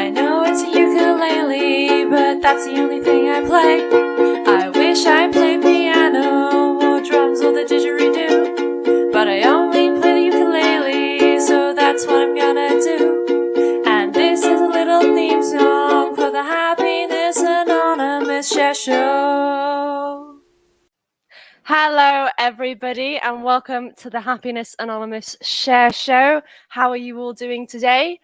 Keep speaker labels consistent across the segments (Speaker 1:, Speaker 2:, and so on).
Speaker 1: I know it's a ukulele, but that's the only thing I play. I wish I played piano or drums or the didgeridoo, but I only play the ukulele, so that's what I'm gonna do. And this is a little theme song for the Happiness Anonymous Share Show. Hello, everybody, and welcome to the Happiness Anonymous Share Show. How are you all doing today?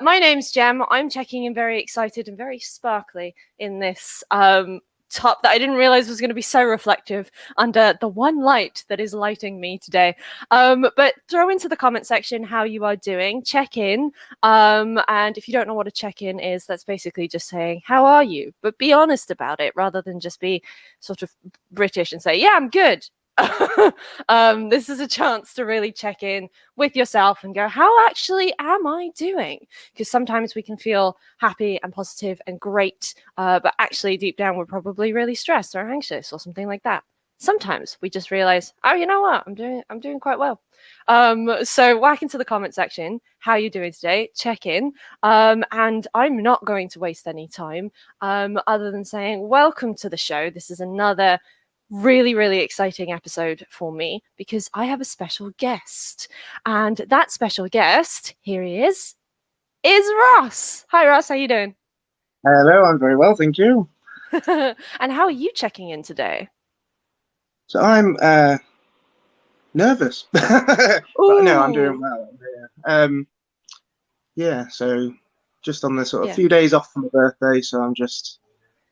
Speaker 1: My name's Jem. I'm checking in very excited and very sparkly in this top that I didn't realize was going to be so reflective under the one light that is lighting me today. But throw into the comment section how you are doing. Check in. And if you don't know what a check-in is, that's basically just saying, how are you? But be honest about it rather than just be sort of British and say, yeah, I'm good. This is a chance to really check in with yourself and go, how actually am I doing? Because sometimes we can feel happy and positive and great, but actually deep down we're probably really stressed or anxious or something like that. Sometimes we just realize, oh, you know what, I'm doing quite well. So whack into the comment section how you doing today, check in, and I'm not going to waste any time other than saying welcome to the show. This is another really exciting episode for me because I have a special guest, and that special guest, here he is Ross. Hi Ross, how you doing?
Speaker 2: Hello, I'm very well, thank you.
Speaker 1: And how are you checking in today?
Speaker 2: So I'm nervous, but no, I'm doing well. Yeah, so just on the sort of few days off from my birthday, so I'm just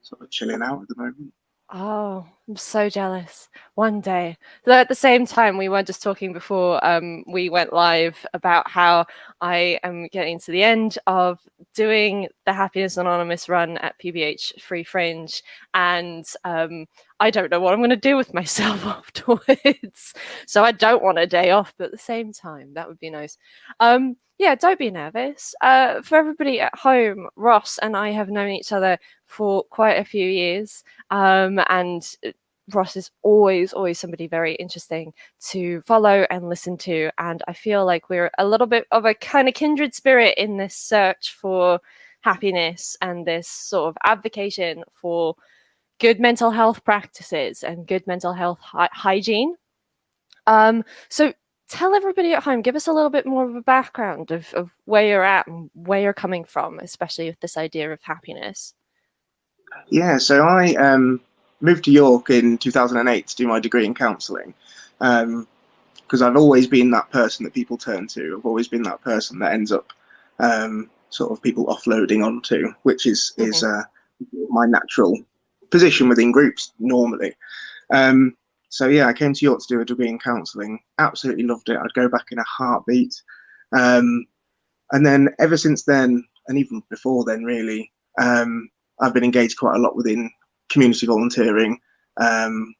Speaker 2: sort of chilling out at the moment.
Speaker 1: Oh, I'm so jealous. One day. So at the same time, we were just talking before we went live about how I am getting to the end of doing the Happiness Anonymous run at PBH Free Fringe, and I don't know what I'm going to do with myself afterwards. So I don't want a day off, but at the same time, that would be nice. Yeah, don't be nervous. For everybody at home, Ross and I have known each other for quite a few years, and Ross is always somebody very interesting to follow and listen to, and I feel like we're a little bit of a kind of kindred spirit in this search for happiness and this sort of advocacy for good mental health practices and good mental health hygiene. So tell everybody at home, give us a little bit more of a background of where you're at and where you're coming from, especially with this idea of happiness.
Speaker 2: Yeah, so I moved to York in 2008 to do my degree in counselling, because I've always been that person that people turn to. I've always been that person that ends up sort of people offloading onto, which is my natural position within groups normally. So yeah, I came to York to do a degree in counselling. Absolutely loved it. I'd go back in a heartbeat. And then ever since then, and even before then, really, I've been engaged quite a lot within community volunteering,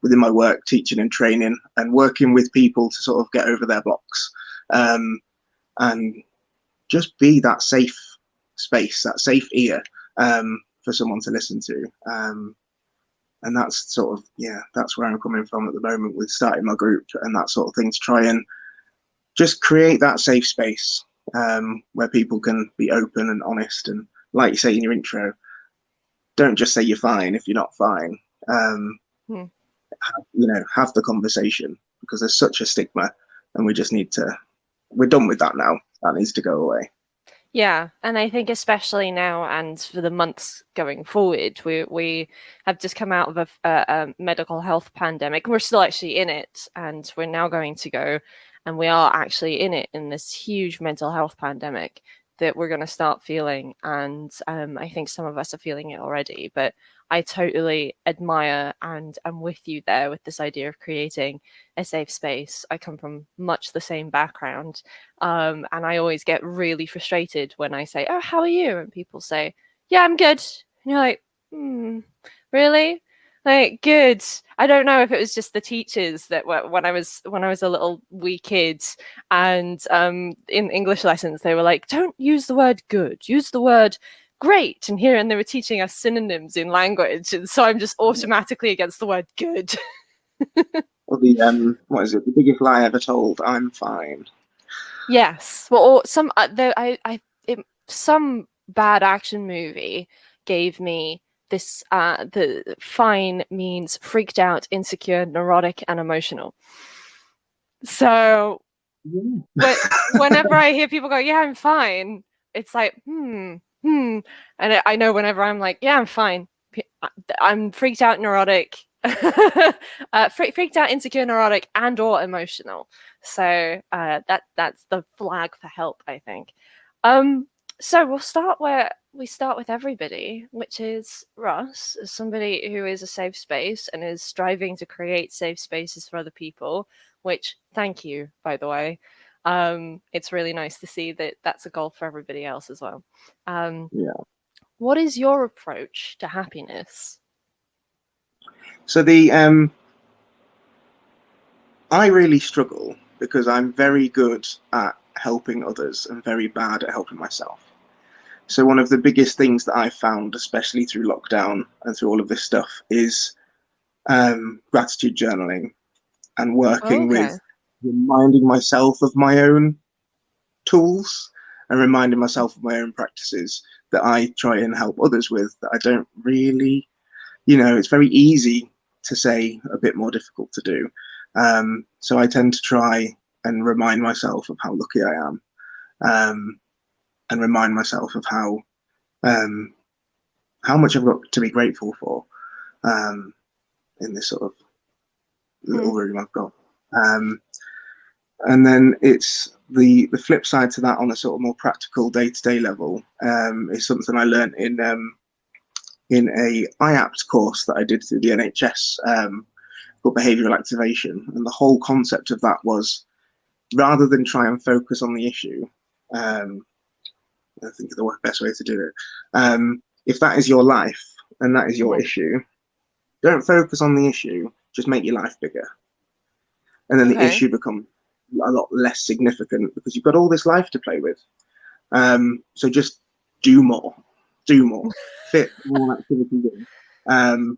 Speaker 2: within my work, teaching and training, and working with people to sort of get over their blocks, and just be that safe space, that safe ear for someone to listen to. And that's sort of, yeah, that's where I'm coming from at the moment with starting my group and that sort of thing, to try and just create that safe space where people can be open and honest. And like you say in your intro, don't just say you're fine if you're not fine. Have the conversation, because there's such a stigma, and we just need to, we're done with that now. That needs to go away.
Speaker 1: Yeah, and I think especially now and for the months going forward, we have just come out of a medical health pandemic. We're still actually in it, and we're now going to go, and we are actually in it, in this huge mental health pandemic that we're going to start feeling. And I think some of us are feeling it already, but I totally admire and am with you there with this idea of creating a safe space. I come from much the same background, and I always get really frustrated when I say, oh, how are you? And people say, yeah, I'm good. And you're like, really? Like, good. I don't know if it was just the teachers that when I was a little wee kid, and in English lessons they were like, don't use the word good, use the word great. And they were teaching us synonyms in language, and so I'm just automatically against the word good.
Speaker 2: Or the what is it? The biggest lie ever told. I'm fine.
Speaker 1: Yes. Well, or some bad action movie gave me this the fine means freaked out, insecure, neurotic, and emotional. So whenever I hear people go, yeah, I'm fine, it's like, and I know whenever I'm like, yeah, I'm fine, I'm freaked out, neurotic, freaked out, insecure, neurotic, and or emotional. So that's the flag for help, I think. So we'll start where we start with everybody, which is Ross, as somebody who is a safe space and is striving to create safe spaces for other people, which, thank you, by the way. It's really nice to see that that's a goal for everybody else as well.
Speaker 2: Yeah.
Speaker 1: What is your approach to happiness?
Speaker 2: So I really struggle because I'm very good at helping others and very bad at helping myself. So one of the biggest things that I found, especially through lockdown and through all of this stuff, is gratitude journaling and working
Speaker 1: Okay.
Speaker 2: with reminding myself of my own tools and reminding myself of my own practices that I try and help others with that I don't really, it's very easy to say, a bit more difficult to do. So I tend to try and remind myself of how lucky I am, and remind myself of how much I've got to be grateful for, in this sort of little room I've got. And then it's the flip side to that on a sort of more practical day-to-day level, is something I learned in a IAPT course that I did through the NHS, called behavioural activation. And the whole concept of that was, rather than try and focus on the issue, I think the best way to do it, if that is your life and that is your issue, don't focus on the issue, just make your life bigger. And then the issue becomes a lot less significant because you've got all this life to play with. So just do more, fit more activities in.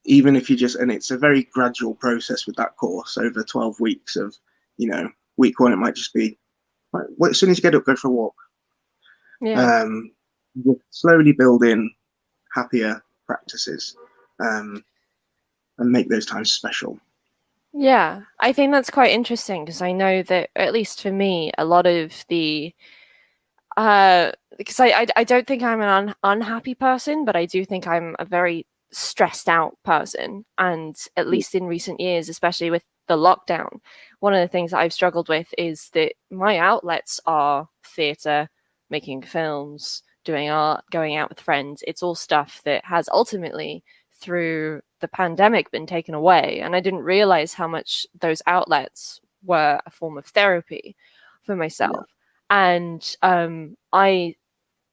Speaker 2: Even if you just, and it's a very gradual process with that course over 12 weeks of, week one, it might just be, right, as soon as you get up, go for a walk.
Speaker 1: Yeah.
Speaker 2: Just slowly build in happier practices, and make those times special.
Speaker 1: Yeah, I think that's quite interesting because I know that, at least for me, a lot of the because I don't think I'm an unhappy person, but I do think I'm a very stressed out person. And at least in recent years, especially with the lockdown, one of the things that I've struggled with is that my outlets are theatre, making films, doing art, going out with friends. It's all stuff that has ultimately, through the pandemic, been taken away. And I didn't realize how much those outlets were a form of therapy for myself. And I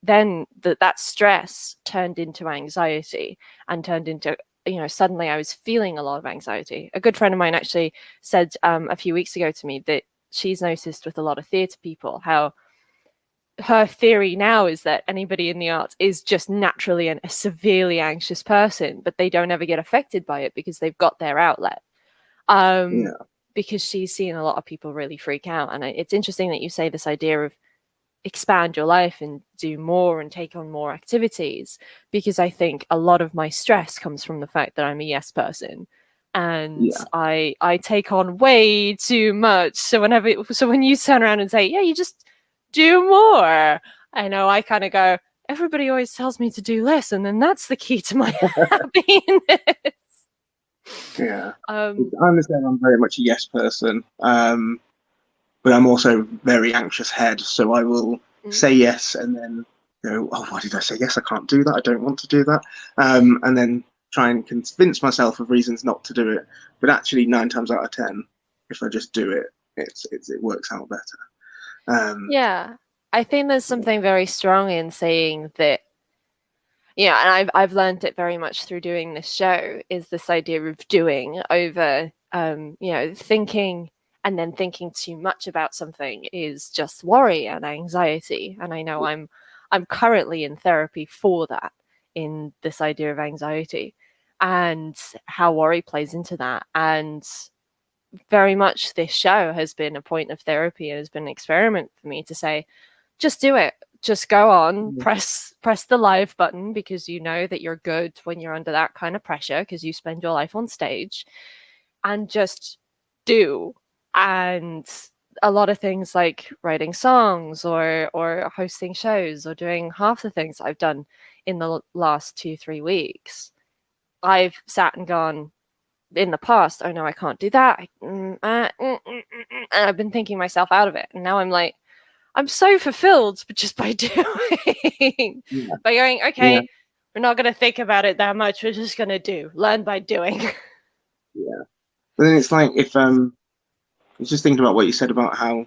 Speaker 1: then that stress turned into anxiety and turned into, suddenly I was feeling a lot of anxiety. A good friend of mine actually said a few weeks ago to me that she's noticed with a lot of theatre people how her theory now is that anybody in the arts is just naturally a severely anxious person, but they don't ever get affected by it because they've got their outlet. Because she's seen a lot of people really freak out. And it's interesting that you say this idea of expand your life and do more and take on more activities, because I think a lot of my stress comes from the fact that I'm a yes person, and I take on way too much. So when you turn around and say, yeah, you just do more, I know I kind of go, everybody always tells me to do less, and then that's the key to my happiness.
Speaker 2: I understand I'm very much a yes person, but I'm also very anxious head, so I will say yes and then go, oh, why did I say yes? I can't do that. I don't want to do that. And then try and convince myself of reasons not to do it. But actually, 9 times out of 10, if I just do it, it works out better.
Speaker 1: Yeah, I think there's something very strong in saying that. Yeah, and I've learned it very much through doing this show, is this idea of doing over, thinking, and then thinking too much about something is just worry and anxiety. And I know I'm currently in therapy for that, in this idea of anxiety and how worry plays into that. And very much this show has been a point of therapy and has been an experiment for me to say, just do it. just go on, press the live button, because you know that you're good when you're under that kind of pressure because you spend your life on stage, and just do. And a lot of things like writing songs or hosting shows or doing half the things I've done in the last 2-3 weeks, I've sat and gone in the past, oh no, I can't do that. And I've been thinking myself out of it. And now I'm like, I'm so fulfilled, but just by doing, by going, okay, we're not going to think about it that much. We're just going to learn by doing.
Speaker 2: Yeah. But then it's like, if I was just thinking about what you said about how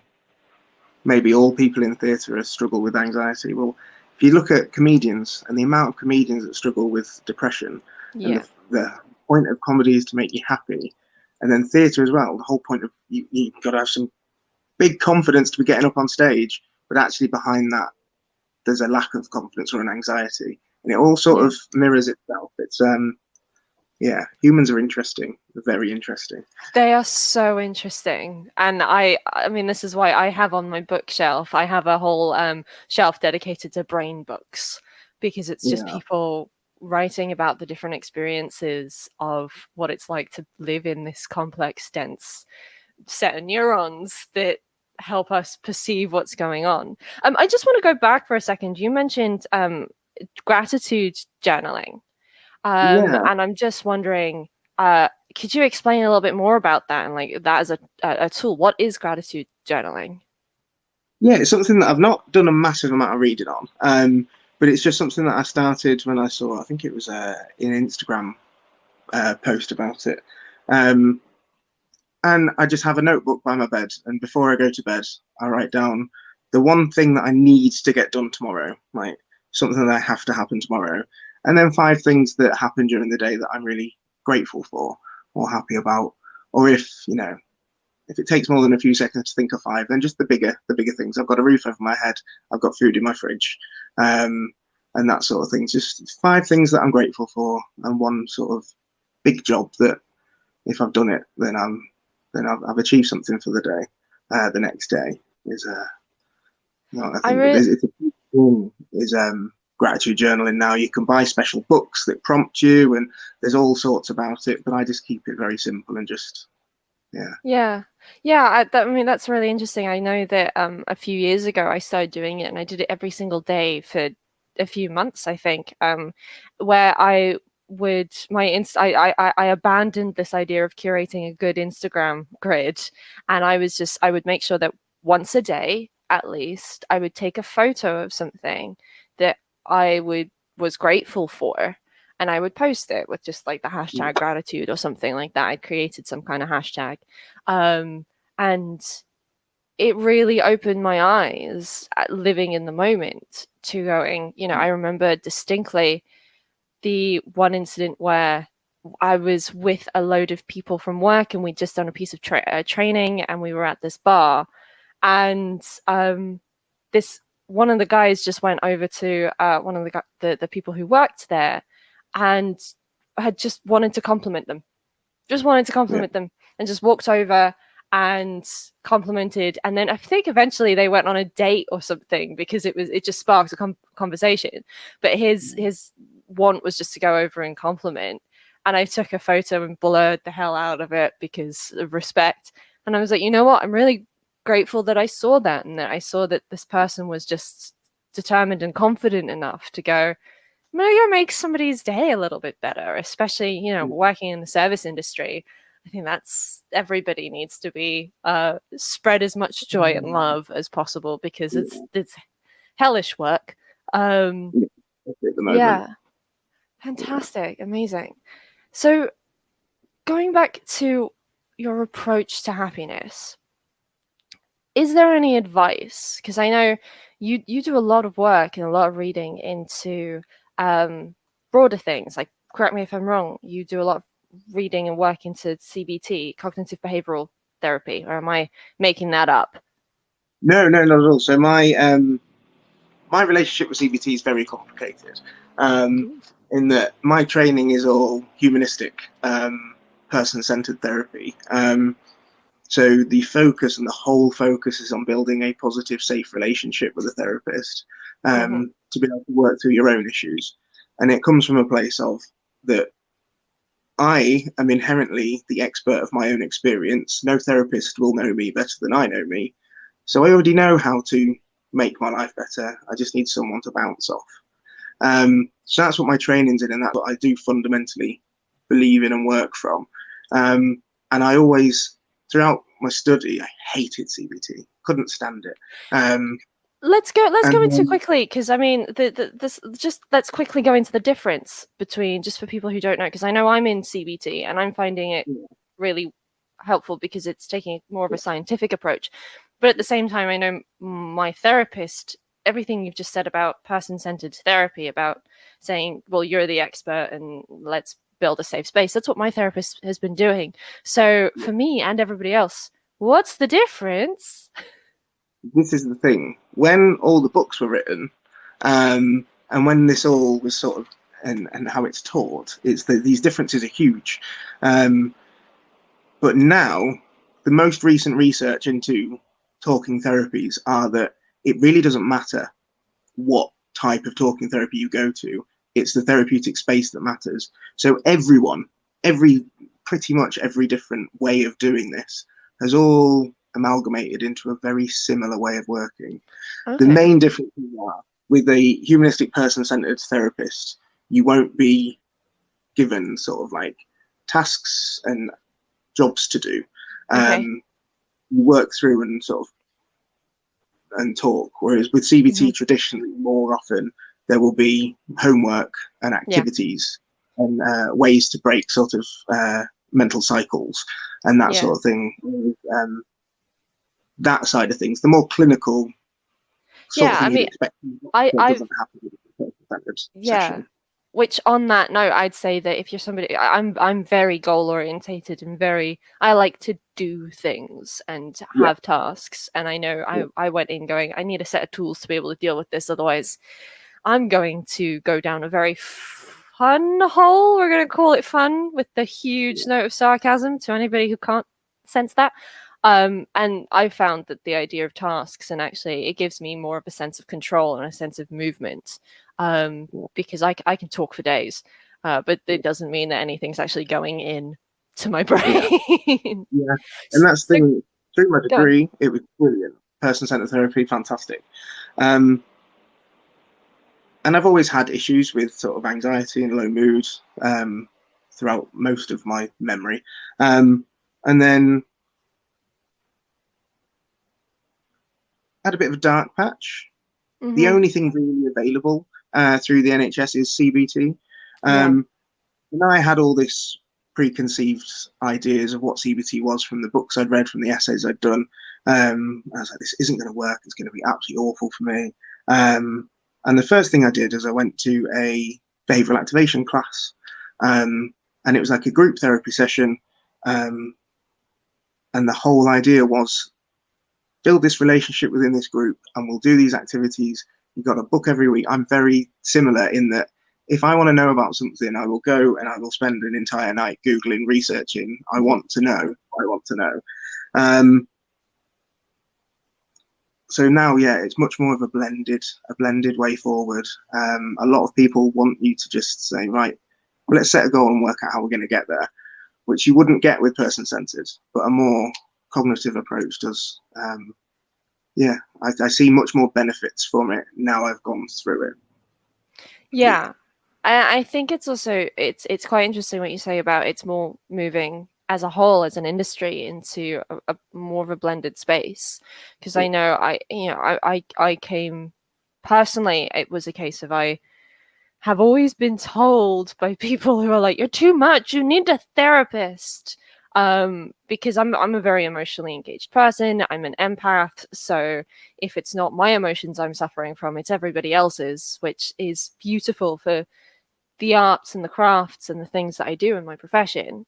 Speaker 2: maybe all people in theatre struggle with anxiety. Well, if you look at comedians and the amount of comedians that struggle with depression, and the point of comedy is to make you happy, and then theatre as well, the whole point of you've got to have some big confidence to be getting up on stage, but actually behind that there's a lack of confidence or an anxiety, and it all sort of mirrors itself. It's humans are interesting. They're very interesting.
Speaker 1: They are so interesting. And I mean, this is why I have on my bookshelf, I have a whole shelf dedicated to brain books, because it's just people writing about the different experiences of what it's like to live in this complex, dense set of neurons that help us perceive what's going on. I just want to go back for a second. You mentioned gratitude journaling. And I'm just wondering, could you explain a little bit more about that, and like that as a tool? What is gratitude journaling?
Speaker 2: Yeah, it's something that I've not done a massive amount of reading on, but it's just something that I started when I saw, I think it was an Instagram post about it. And I just have a notebook by my bed, and before I go to bed, I write down the one thing that I need to get done tomorrow, like something that I have to happen tomorrow. And then 5 things that happen during the day that I'm really grateful for or happy about. Or if it takes more than a few seconds to think of 5, then just the bigger things. I've got a roof over my head. I've got food in my fridge, and that sort of thing. Just 5 things that I'm grateful for, and one sort of big job that if I've done it, then I've achieved something for the day. The next day is gratitude journaling. Now you can buy special books that prompt you, and there's all sorts about it, but I just keep it very simple and just
Speaker 1: I mean, that's really interesting. I know that a few years ago I started doing it, and I did it every single day for a few months, I think, where I would I abandoned this idea of curating a good Instagram grid, and I would make sure that once a day at least I would take a photo of something that I was grateful for, and I would post it with just like the hashtag gratitude or something like that. I'd created some kind of hashtag, and it really opened my eyes at living in the moment to going, I remember distinctly the one incident where I was with a load of people from work, and we'd just done a piece of training, and we were at this bar, and this one of the guys just went over to one of the people who worked there, and had just wanted to compliment them, and just walked over and complimented. And then I think eventually they went on a date or something, because it just sparked a conversation. But his want was just to go over and compliment. And I took a photo and blurred the hell out of it because of respect. And I was like, you know what? I'm really grateful that I saw that, and that I saw that this person was just determined and confident enough to go, I'm going to go make somebody's day a little bit better, especially, working in the service industry. I think everybody needs to be spread as much joy and love as possible, because it's hellish work. Fantastic. Amazing. So going back to your approach to happiness, is there any advice? Because I know you do a lot of work and a lot of reading into broader things. Like, correct me if I'm wrong, you do a lot of reading and work into CBT, cognitive behavioral therapy, or am I making that up?
Speaker 2: No, not at all. So my relationship with CBT is very complicated, in that my training is all humanistic, person-centered therapy. So the focus, and the whole focus, is on building a positive, safe relationship with a therapist, to be able to work through your own issues. And it comes from a place of that I am inherently the expert of my own experience. No therapist will know me better than I know me. So I already know how to make my life better. I just need someone to bounce off. So that's what my training's in, and that's what I do fundamentally believe in and work from. And I always, throughout my study, I hated CBT, couldn't stand it.
Speaker 1: Let's go into
Speaker 2: then,
Speaker 1: quickly, because I mean, let's quickly go into the difference between, just for people who don't know, because I know I'm in CBT and I'm finding it really helpful because it's taking more of a scientific approach. But at the same time, I know my therapist, everything you've just said about person-centered therapy, about saying, well, you're the expert and let's build a safe space. That's what my therapist has been doing. So for me and everybody else, what's the difference?
Speaker 2: this is the thing. When all the books were written, and when this all was sort of, and how it's taught, it's that these differences are huge. But now, the most recent research into talking therapies are that it really doesn't matter what type of talking therapy you go to. It's the therapeutic space that matters. So pretty much every different way of doing this has all amalgamated into a very similar way of working.
Speaker 1: Okay.
Speaker 2: The main differences are, with a humanistic person-centered therapist, you won't be given sort of like tasks and jobs to do.
Speaker 1: Okay.
Speaker 2: You work through and sort of and talk. Whereas with CBT, traditionally, more often there will be homework and activities and ways to break sort of mental cycles and that sort of thing. That side of things, the more clinical sort of thing you'd expect, doesn't happen with the standard session.
Speaker 1: Which, on that note, I'd say that if you're somebody, I'm very goal orientated and I like to do things and have tasks. And I know I went in going, I need a set of tools to be able to deal with this. Otherwise, I'm going to go down a very fun hole. We're going to call it fun, with the huge note of sarcasm to anybody who can't sense that. And I found that the idea of tasks, and actually it gives me more of a sense of control and a sense of movement, because I can talk for days, but it doesn't mean that anything's actually going in to my brain.
Speaker 2: And that's the thing. Through my degree, it was brilliant. Person-centered therapy, fantastic. And I've always had issues with sort of anxiety and low mood throughout most of my memory. And then had a bit of a dark patch. The only thing really available through the NHS is CBT. And I had all this preconceived ideas of what CBT was from the books I'd read, from the essays I'd done. I was like, this isn't going to work. It's going to be absolutely awful for me. And the first thing I did is I went to a behavioral activation class, and it was like a group therapy session. And the whole idea was, build this relationship within this group, and we'll do these activities. You've got a book every week. I'm very similar in that if I want to know about something, I will go and I will spend an entire night Googling, researching. I want to know. So now, it's much more of a blended way forward. A lot of people want you to just say, right, well, let's set a goal and work out how we're going to get there, which you wouldn't get with person-centered, but a more cognitive approach does. I see much more benefits from it now I've gone through it.
Speaker 1: I think it's also it's quite interesting what you say about it's more moving as a whole, as an industry, into a more of a blended space, because I know I came personally, it was a case of, I have always been told by people who are like, you're too much, you need a therapist. Because I'm a very emotionally engaged person. I'm an empath. So if it's not my emotions I'm suffering from, it's everybody else's, which is beautiful for the arts and the crafts and the things that I do in my profession,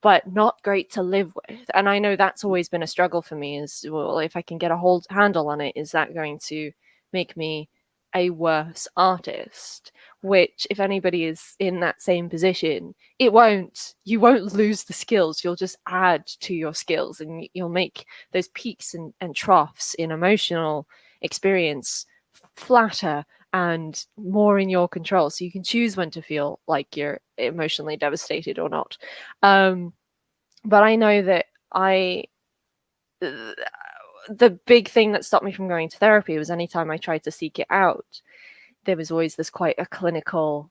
Speaker 1: but not great to live with. And I know that's always been a struggle for me, is, well, if I can get a handle on it, is that going to make me a worse artist, which if anybody is in that same position, you won't lose the skills. You'll just add to your skills, and you'll make those peaks and troughs in emotional experience flatter and more in your control, so you can choose when to feel like you're emotionally devastated or not. But I know that the big thing that stopped me from going to therapy was anytime I tried to seek it out, there was always this quite a clinical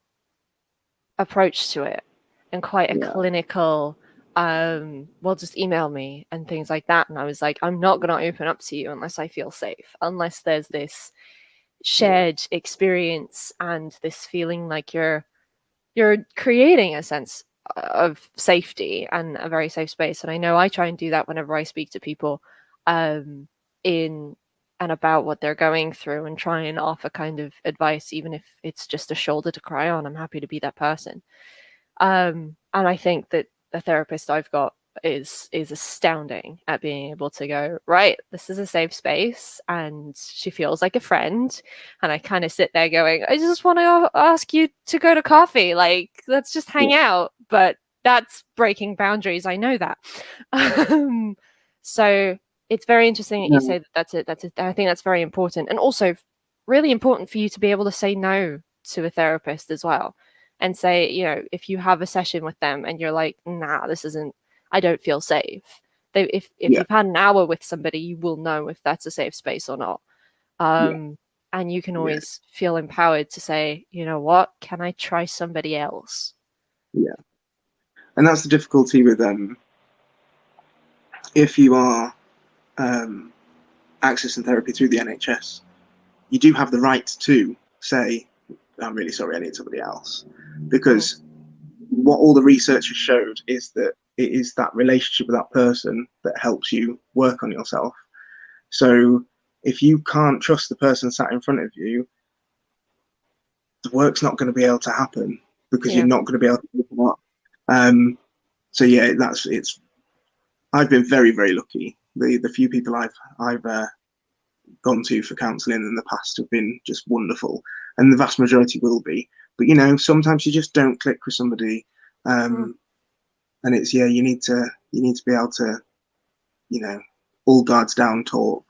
Speaker 1: approach to it, and quite a clinical well, just email me and things like that. And I was like, I'm not going to open up to you unless I feel safe, unless there's this shared experience and this feeling like you're creating a sense of safety and a very safe space. And I know I try and do that whenever I speak to people in and about what they're going through, and try and offer kind of advice, even if it's just a shoulder to cry on. I'm happy to be that person. And I think that the therapist I've got is astounding at being able to go, right, this is a safe space, and she feels like a friend. And I kind of sit there going, I just want to ask you to go to coffee, like, let's just hang out. But that's breaking boundaries, I know that. So it's very interesting that you say that I think that's very important, and also really important for you to be able to say no to a therapist as well, and say, if you have a session with them and you're like, nah, this isn't, I don't feel safe. If you've had an hour with somebody, you will know if that's a safe space or not. And you can always feel empowered to say, you know what, can I try somebody else?
Speaker 2: Yeah. And that's the difficulty with if you are accessing therapy through the NHS, you do have the right to say, I'm really sorry, I need somebody else. Because what all the research has showed is that it is that relationship with that person that helps you work on yourself. So if you can't trust the person sat in front of you, the work's not going to be able to happen, because you're not going to be able to pick them up. So yeah, it's. I've been very, very lucky. The few people I've gone to for counselling in the past have been just wonderful, and the vast majority will be. But sometimes you just don't click with somebody, and it's you need to be able to, all guards down talk.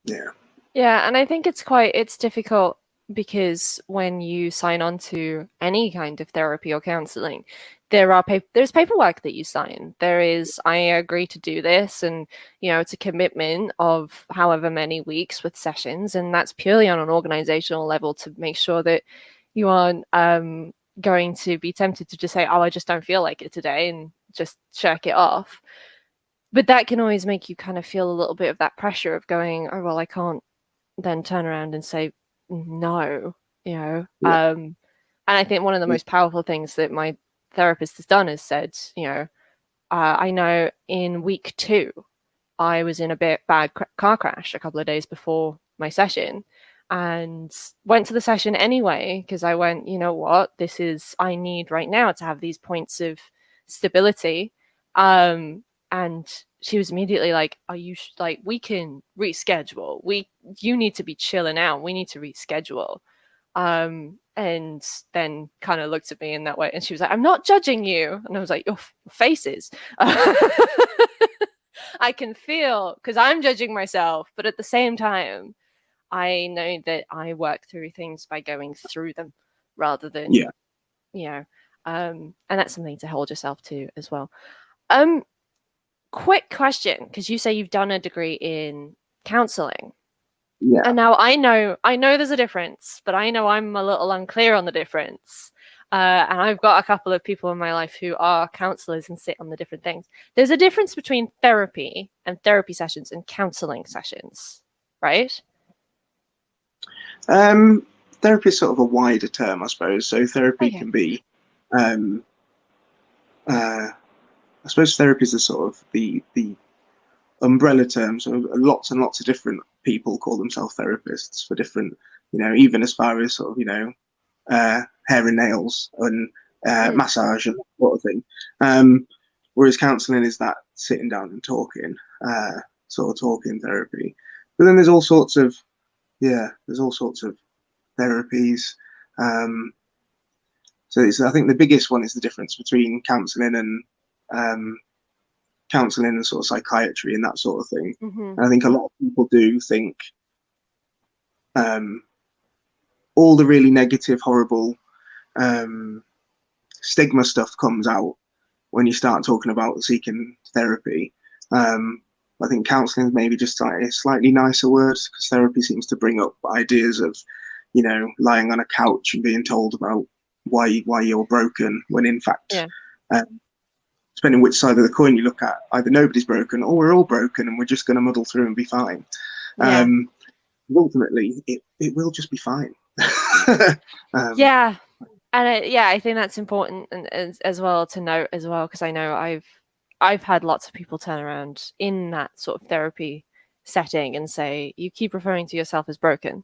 Speaker 1: Yeah, and I think it's difficult, because when you sign on to any kind of therapy or counseling, there's paperwork that you sign. There is, I agree to do this, and it's a commitment of however many weeks with sessions, and that's purely on an organizational level to make sure that you aren't going to be tempted to just say, oh, I just don't feel like it today, and just shirk it off. But that can always make you kind of feel a little bit of that pressure of going, oh, well, I can't then turn around and say no, and I think one of the most powerful things that my therapist has done is said, I know in week 2 I was in a bit bad car crash a couple of days before my session, and went to the session anyway, because I went, you know what, I need right now to have these points of stability. And she was immediately like, are you like, we can reschedule, you need to be chilling out, we need to reschedule. And then kind of looked at me in that way, and she was like, I'm not judging you. And I was like, your faces. I can feel, because I'm judging myself, but at the same time, I know that I work through things by going through them rather than, and that's something to hold yourself to as well. Quick question, because you say you've done a degree in counselling.
Speaker 2: Yeah.
Speaker 1: And now I know there's a difference, but I know I'm a little unclear on the difference. And I've got a couple of people in my life who are counsellors and sit on the different things. There's a difference between therapy and therapy sessions and counselling sessions, right?
Speaker 2: Therapy is sort of a wider term, I suppose. So therapy can be, I suppose therapy is a sort of the umbrella term. So lots and lots of different people call themselves therapists for different, even as far as sort of, hair and nails and massage and that sort of thing. Whereas counselling is that sitting down and talking, sort of talking therapy. But then there's all sorts of yeah, there's all sorts of therapies. So I think the biggest one is the difference between um, counselling and sort of psychiatry and that sort of thing.
Speaker 1: Mm-hmm.
Speaker 2: And I think a lot of people do think um, all the really negative, horrible um, stigma stuff comes out when you start talking about seeking therapy. I think counselling is maybe just like a slightly nicer word, because therapy seems to bring up ideas of, lying on a couch and being told about why you're broken, when in fact,
Speaker 1: Yeah.
Speaker 2: depending which side of the coin you look at, either nobody's broken or we're all broken and we're just going to muddle through and be fine.
Speaker 1: Yeah.
Speaker 2: Ultimately, it will just be fine.
Speaker 1: Yeah. And I think that's important and as well to note as well, because I know I've had lots of people turn around in that sort of therapy setting and say, you keep referring to yourself as broken,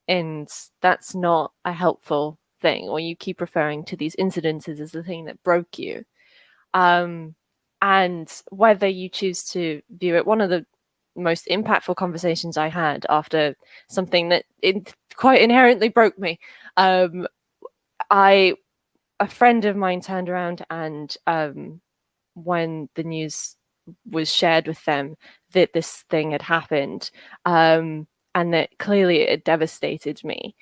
Speaker 1: and that's not a helpful thing, or you keep referring to these incidences as the thing that broke you. And whether you choose to view it, one of the most impactful conversations I had after something that quite inherently broke me, a friend of mine turned around and when the news was shared with them that this thing had happened, and that clearly it had devastated me,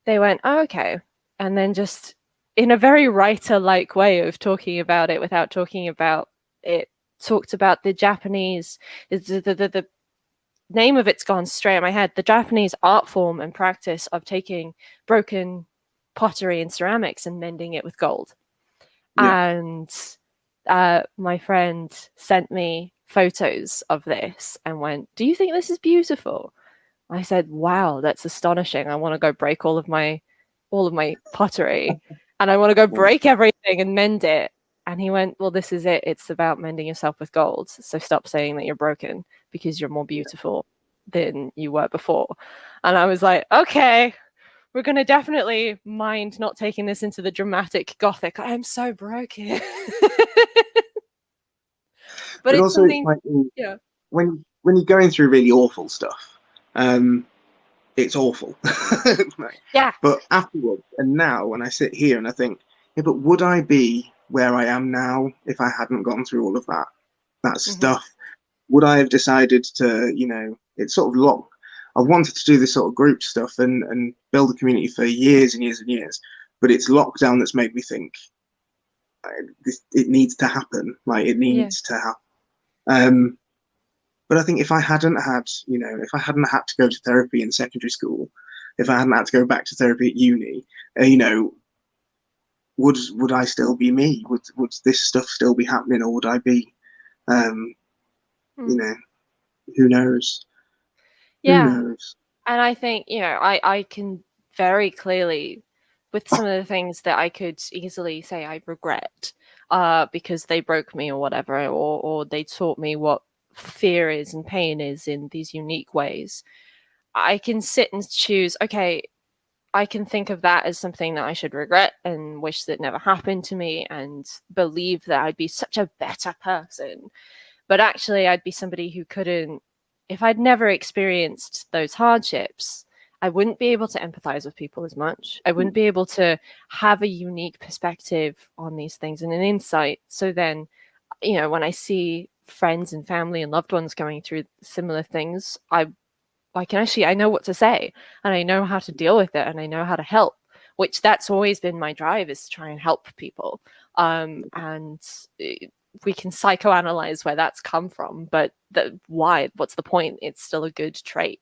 Speaker 1: they went, oh, okay. And then just in a very writer-like way of talking about it without talking about it, talked about the Japanese, the name of it's gone straight in my head, the Japanese art form and practice of taking broken pottery and ceramics and mending it with gold.
Speaker 2: Yeah.
Speaker 1: And my friend sent me photos of this and went, do you think this is beautiful? I said, wow, that's astonishing. I want to go break all of my pottery and I want to go break everything and mend it. And he went, well, this is it. It's about mending yourself with gold. So stop saying that you're broken, because you're more beautiful than you were before. And I was like, okay, we're going to definitely mind not taking this into the dramatic gothic. I'm so broken. But
Speaker 2: But
Speaker 1: it's
Speaker 2: also, it's
Speaker 1: something,
Speaker 2: like
Speaker 1: yeah.
Speaker 2: when you're going through really awful stuff, it's awful.
Speaker 1: Yeah.
Speaker 2: But afterwards, and now, when I sit here and I think, yeah, but would I be where I am now if I hadn't gone through all of that stuff? Would I have decided to, it's sort of locked. I wanted to do this sort of group stuff and build a community for years and years and years, but it's lockdown that's made me think it needs to happen. Like, it needs to happen. But I think if I hadn't had, if I hadn't had to go to therapy in secondary school, if I hadn't had to go back to therapy at uni, would I still be me? Would this stuff still be happening, or would I be, who knows? Who
Speaker 1: Yeah.
Speaker 2: knows?
Speaker 1: And I think, I can very clearly, with some of the things that I could easily say I regret, because they broke me or whatever, or they taught me what fear is and pain is in these unique ways. I can sit and choose, okay, I can think of that as something that I should regret and wish that never happened to me, and believe that I'd be such a better person. But actually, I'd be somebody who couldn't, if I'd never experienced those hardships, I wouldn't be able to empathize with people as much. I wouldn't be able to have a unique perspective on these things and an insight. So then, when I see friends and family and loved ones going through similar things, I know what to say, and I know how to deal with it, and I know how to help, which that's always been my drive, is to try and help people. And we can psychoanalyze where that's come from, but what's the point? It's still a good trait.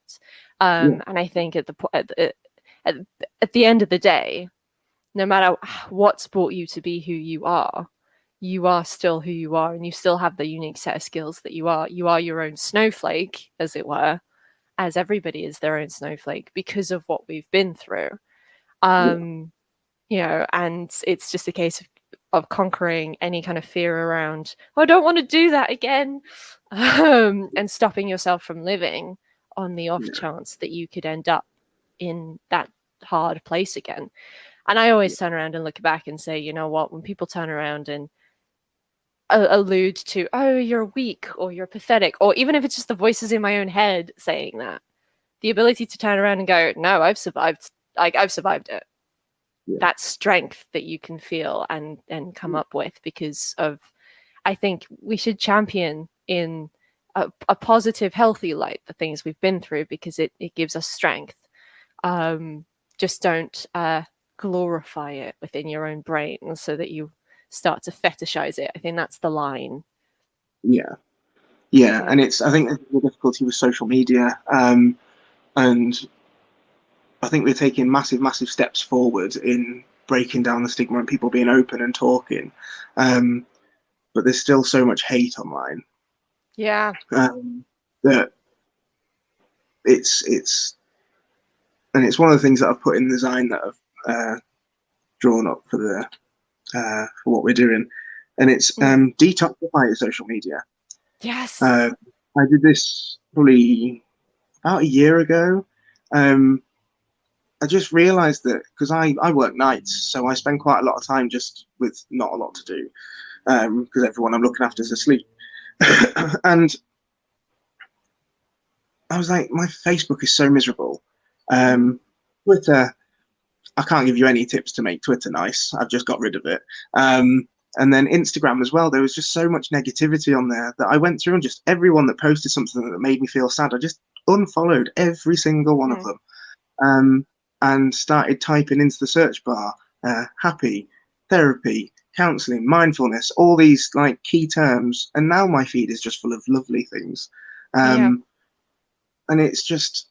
Speaker 1: And I think at the end of the day, no matter what's brought you to be who you are still who you are, and you still have the unique set of skills that you are. You are your own snowflake, as it were, as everybody is their own snowflake because of what we've been through. And it's just a case of conquering any kind of fear around, I don't want to do that again, and stopping yourself from living on the off chance that you could end up in that hard place again. And I always turn around and look back and say, you know what, when people turn around and allude to, oh, you're weak or you're pathetic, or even if it's just the voices in my own head saying that, the ability to turn around and go, no, I've survived. Like, I've survived it.
Speaker 2: Yeah.
Speaker 1: That strength that you can feel and come up with because of, I think we should champion in a positive, healthy light the things we've been through, because it gives us strength. Just don't glorify it within your own brain so that you start to fetishize it. I think that's the line.
Speaker 2: Yeah. And I think the difficulty with social media, and I think we're taking massive steps forward in breaking down the stigma and people being open and talking, but there's still so much hate online.
Speaker 1: Yeah.
Speaker 2: That it's and it's one of the things that I've put in the design that I've drawn up for what we're doing, and it's detoxify your social media.
Speaker 1: Yes.
Speaker 2: I did this probably about a year ago. I just realized that because I work nights, so I spend quite a lot of time just with not a lot to do, because everyone I'm looking after is asleep. And I was like, my Facebook is so miserable. Twitter, I can't give you any tips to make Twitter nice. I've just got rid of it. And then Instagram as well. There was just so much negativity on there that I went through, and just everyone that posted something that made me feel sad, I just unfollowed every single one of them. And started typing into the search bar, happy, therapy, counselling, mindfulness, all these like key terms. And now my feed is just full of lovely things. And it's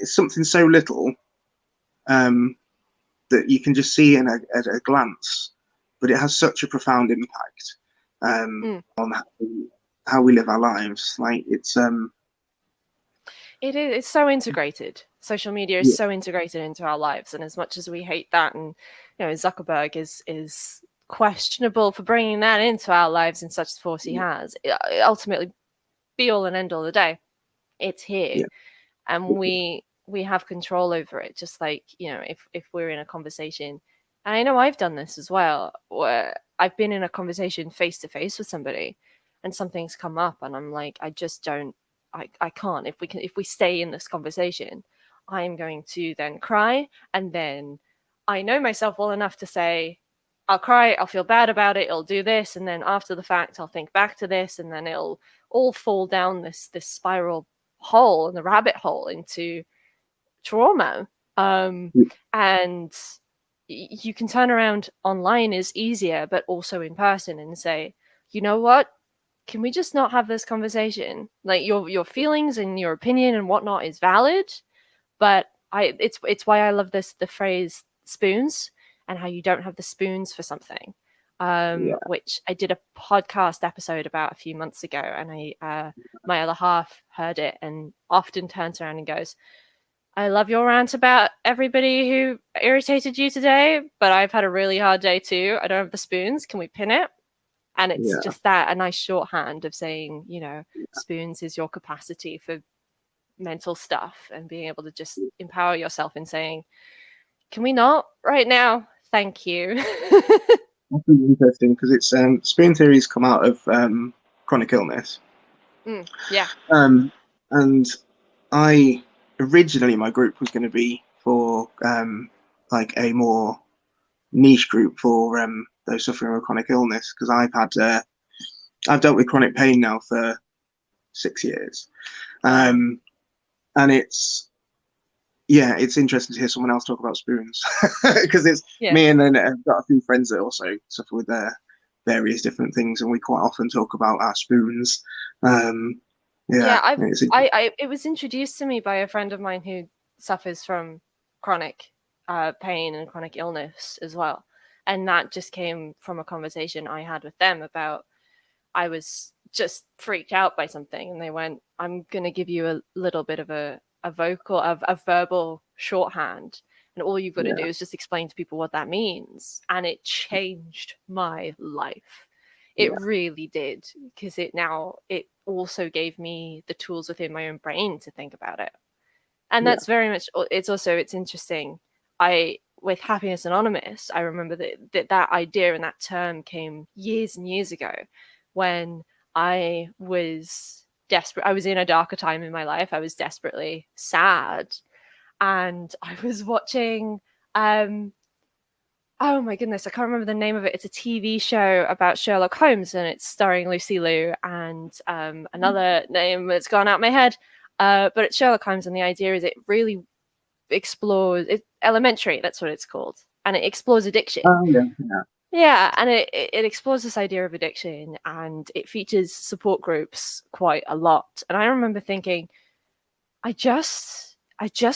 Speaker 2: something so little that you can just see at a glance, but it has such a profound impact on how we live our lives. Like it's
Speaker 1: so integrated. Social media is so integrated into our lives, and as much as we hate that, and Zuckerberg is questionable for bringing that into our lives in such force he has, ultimately be all and end all of the day, it's here, and we have control over it. Just like if we're in a conversation, and I know I've done this as well, where I've been in a conversation face to face with somebody, and something's come up, and I'm like, I just don't. I can't. If we stay in this conversation, I'm going to then cry, and then I know myself well enough to say, I'll cry, I'll feel bad about it, it'll do this, and then after the fact, I'll think back to this, and then it'll all fall down this spiral hole and the rabbit hole into trauma. And you can turn around online is easier, but also in person, and say, you know what? Can we just not have this conversation? Like your feelings and your opinion and whatnot is valid, but it's why I love the phrase spoons, and how you don't have the spoons for something, which I did a podcast episode about a few months ago, and my other half heard it and often turns around and goes, I love your rant about everybody who irritated you today, but I've had a really hard day too. I don't have the spoons. Can we pin it? And it's just that a nice shorthand of saying, spoons is your capacity for mental stuff, and being able to just empower yourself in saying, can we not right now? Thank you.
Speaker 2: That's really interesting, because it's spoon theories come out of chronic illness. And originally my group was going to be for like a more niche group for those suffering with chronic illness, because I've dealt with chronic pain now for 6 years, and it's interesting to hear someone else talk about spoons, because it's me, and then I've got a few friends that also suffer with their various different things, and we quite often talk about our spoons.
Speaker 1: It was introduced to me by a friend of mine who suffers from chronic pain and chronic illness as well, and that just came from a conversation I had with them about, I was just freaked out by something, and they went, I'm going to give you a little bit of a verbal shorthand, and all you've got to do is just explain to people what that means. And it changed my life. It really did, because it also gave me the tools within my own brain to think about it. And that's very much, it's interesting. With Happiness Anonymous, I remember that idea and that term came years and years ago, when I was desperate. I was in a darker time in my life. I was desperately sad, and I was watching. Oh my goodness, I can't remember the name of it. It's a TV show about Sherlock Holmes, and it's starring Lucy Liu and another name that's gone out my head. But it's Sherlock Holmes, and the idea is it really explores it. Elementary, that's what it's called, and it explores addiction.
Speaker 2: Oh yeah.
Speaker 1: Yeah, and it explores this idea of addiction, and it features support groups quite a lot. And I remember thinking, I just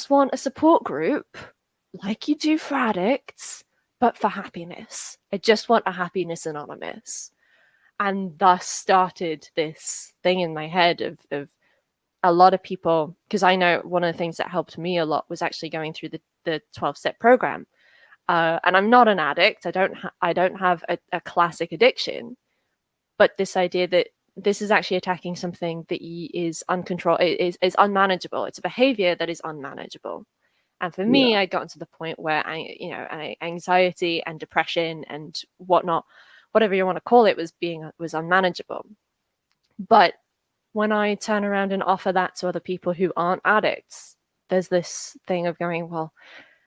Speaker 1: want a support group like you do for addicts, but for happiness. I just want a Happiness Anonymous. And thus started this thing in my head of a lot of people, because I know one of the things that helped me a lot was actually going through the 12-step program. And I'm not an addict. I don't have a classic addiction, but this idea that this is actually attacking something that is uncontrolled, is unmanageable. It's a behavior that is unmanageable. And for me, I'd gotten to the point where anxiety and depression and whatnot, whatever you want to call it, was unmanageable. But when I turn around and offer that to other people who aren't addicts, there's this thing of going, well,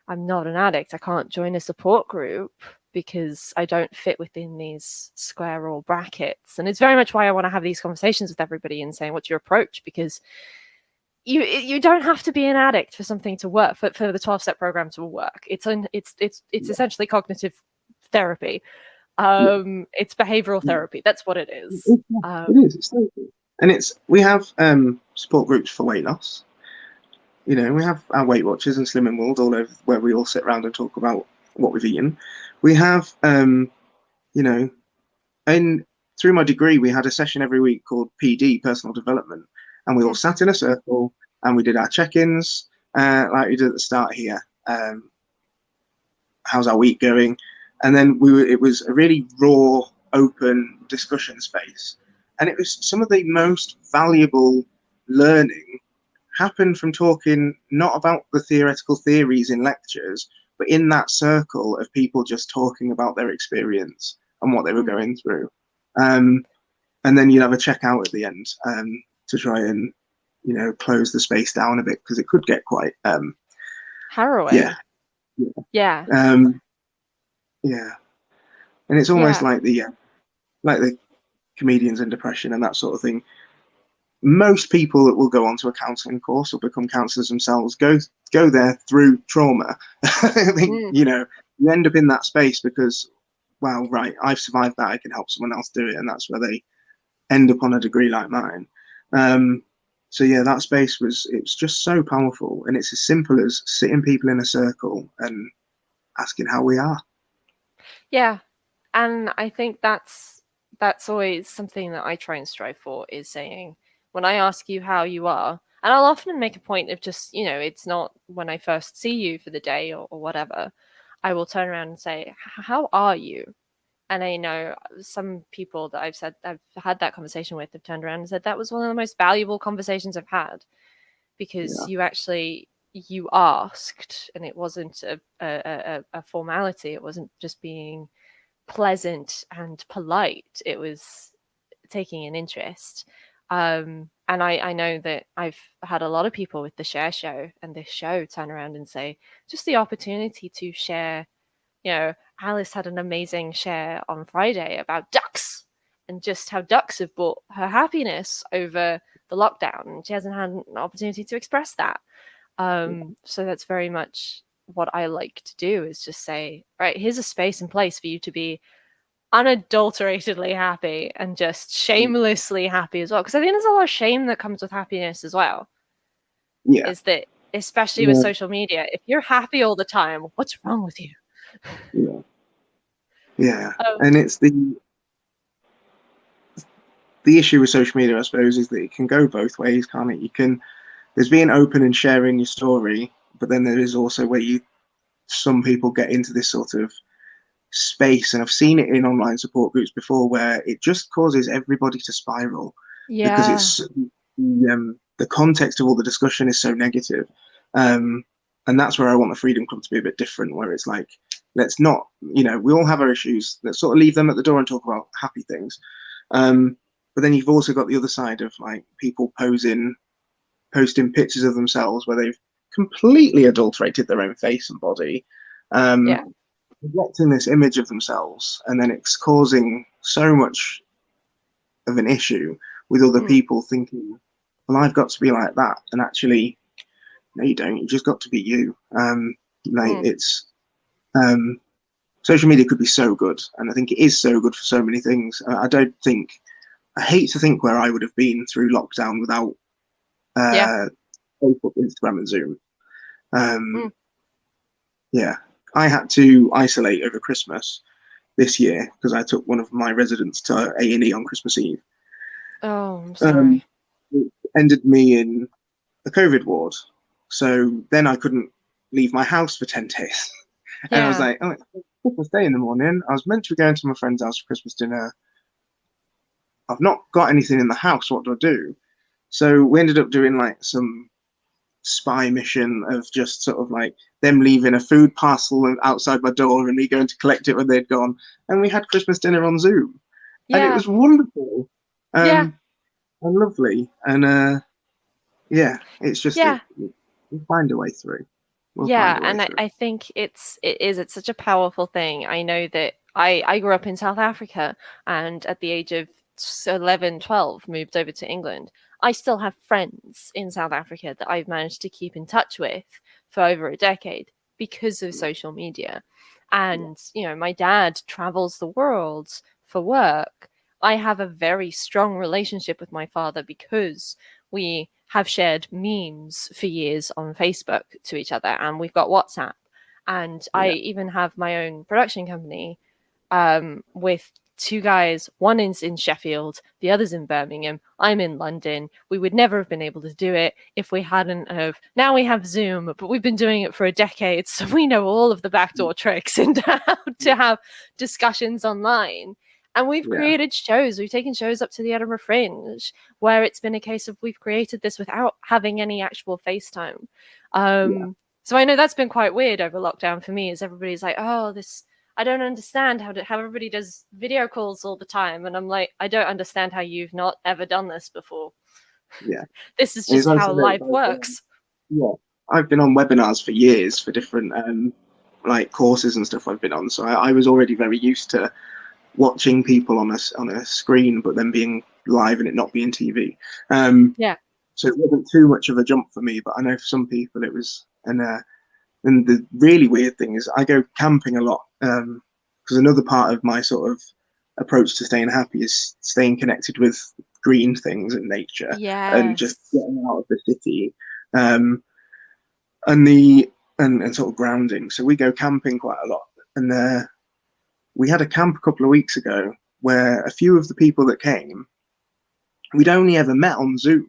Speaker 1: I'm not an addict. I can't join a support group because I don't fit within these square or brackets. And it's very much why I want to have these conversations with everybody and saying, what's your approach? Because you don't have to be an addict for something to work, for the 12-step program to work. It's essentially cognitive therapy. It's behavioral therapy. That's what it is.
Speaker 2: It is. It's therapy. And we have support groups for weight loss. You know, we have our Weight Watchers and Slimming World all over, where we all sit around and talk about what we've eaten. We have, you know, and through my degree, we had a session every week called PD, Personal Development, and we all sat in a circle and we did our check-ins, like we did at the start here. How's our week going? And then it was a really raw, open discussion space, and it was some of the most valuable learning happened from talking not about the theoretical theories in lectures, but in that circle of people just talking about their experience and what they were going through. And then you'd have a checkout at the end to try and, you know, close the space down a bit, because it could get quite
Speaker 1: harrowing. Yeah.
Speaker 2: And it's almost like the comedians and depression and that sort of thing. Most people that will go onto a counselling course or become counsellors themselves go there through trauma. I think, you know, you end up in that space because, well, right, I've survived that, I can help someone else do it, and that's where they end up on a degree like mine. So yeah, that space it's just so powerful, and it's as simple as sitting people in a circle and asking how we are.
Speaker 1: Yeah, and I think that's always something that I try and strive for, is saying, when I ask you how you are, and I'll often make a point of just, you know, it's not when I first see you for the day or whatever, I will turn around and say, how are you? And I know some people that I've had that conversation with have turned around and said that was one of the most valuable conversations I've had, because you asked, and it wasn't a formality. It wasn't just being pleasant and polite. It was taking an interest. And I know that I've had a lot of people with the Share Show and this show turn around and say, just the opportunity to share, you know, Alice had an amazing share on Friday about ducks, and just how ducks have brought her happiness over the lockdown, and she hasn't had an opportunity to express that. So that's very much what I like to do, is just say, right, here's a space and place for you to be unadulteratedly happy and just shamelessly happy as well, because I think there's a lot of shame that comes with happiness as well. Is that, especially with social media, if you're happy all the time, what's wrong with you?
Speaker 2: And it's the issue with social media, I suppose, is that it can go both ways, can't it? There's being open and sharing your story, but then there is also where some people get into this sort of space, and I've seen it in online support groups before, where it just causes everybody to spiral, because it's the context of all the discussion is so negative, and that's where I want the Freedom Club to be a bit different, where it's like, let's not, you know, we all have our issues, let's sort of leave them at the door and talk about happy things. but then you've also got the other side of like people posting pictures of themselves where they've completely adulterated their own face and body,
Speaker 1: Yeah.
Speaker 2: projecting this image of themselves, and then it's causing so much of an issue with other people thinking, well, I've got to be like that, and actually, no, you don't. You just got to be you. It's social media could be so good, and I think it is so good for so many things. I hate to think where I would have been through lockdown without Facebook, Instagram, and Zoom. Yeah, I had to isolate over Christmas this year because I took one of my residents to A&E on Christmas Eve.
Speaker 1: Oh, I'm sorry.
Speaker 2: It ended me in a COVID ward, so then I couldn't leave my house for 10 days. And I was like, oh, it's Christmas Day in the morning. I was meant to be going to my friend's house for Christmas dinner. I've not got anything in the house. What do I do? So we ended up doing like some spy mission of just sort of like them leaving a food parcel outside my door and me going to collect it when they'd gone. And we had Christmas dinner on Zoom. And it was wonderful. And lovely. And it's just we'll find a way through.
Speaker 1: I think it's such a powerful thing. I know that I grew up in South Africa, and at the age of 11, 12, moved over to England. I still have friends in South Africa that I've managed to keep in touch with for over a decade because of social media. And, you know, my dad travels the world for work. I have a very strong relationship with my father because we have shared memes for years on Facebook to each other, and we've got WhatsApp. And I even have my own production company with two guys. One is in Sheffield, the other's in Birmingham. I'm in London. We would never have been able to do it if we hadn't have. Now we have Zoom, but we've been doing it for a decade, so we know all of the backdoor tricks into how to have discussions online. And we've created shows. We've taken shows up to the Edinburgh Fringe where it's been a case of we've created this without having any actual FaceTime. So I know that's been quite weird over lockdown for me, as everybody's like, oh, this, I don't understand how everybody does video calls all the time. And I'm like, I don't understand how you've not ever done this before.
Speaker 2: Yeah.
Speaker 1: This is just how life works.
Speaker 2: Yeah. I've been on webinars for years for different like courses and stuff I've been on. So I was already very used to watching people on a screen, but then being live and it not being TV. So it wasn't too much of a jump for me, but I know for some people it was. And the really weird thing is I go camping a lot because another part of my sort of approach to staying happy is staying connected with green things and nature and just getting out of the city and sort of grounding. So we go camping quite a lot, and we had a camp a couple of weeks ago where a few of the people that came, we'd only ever met on Zoom.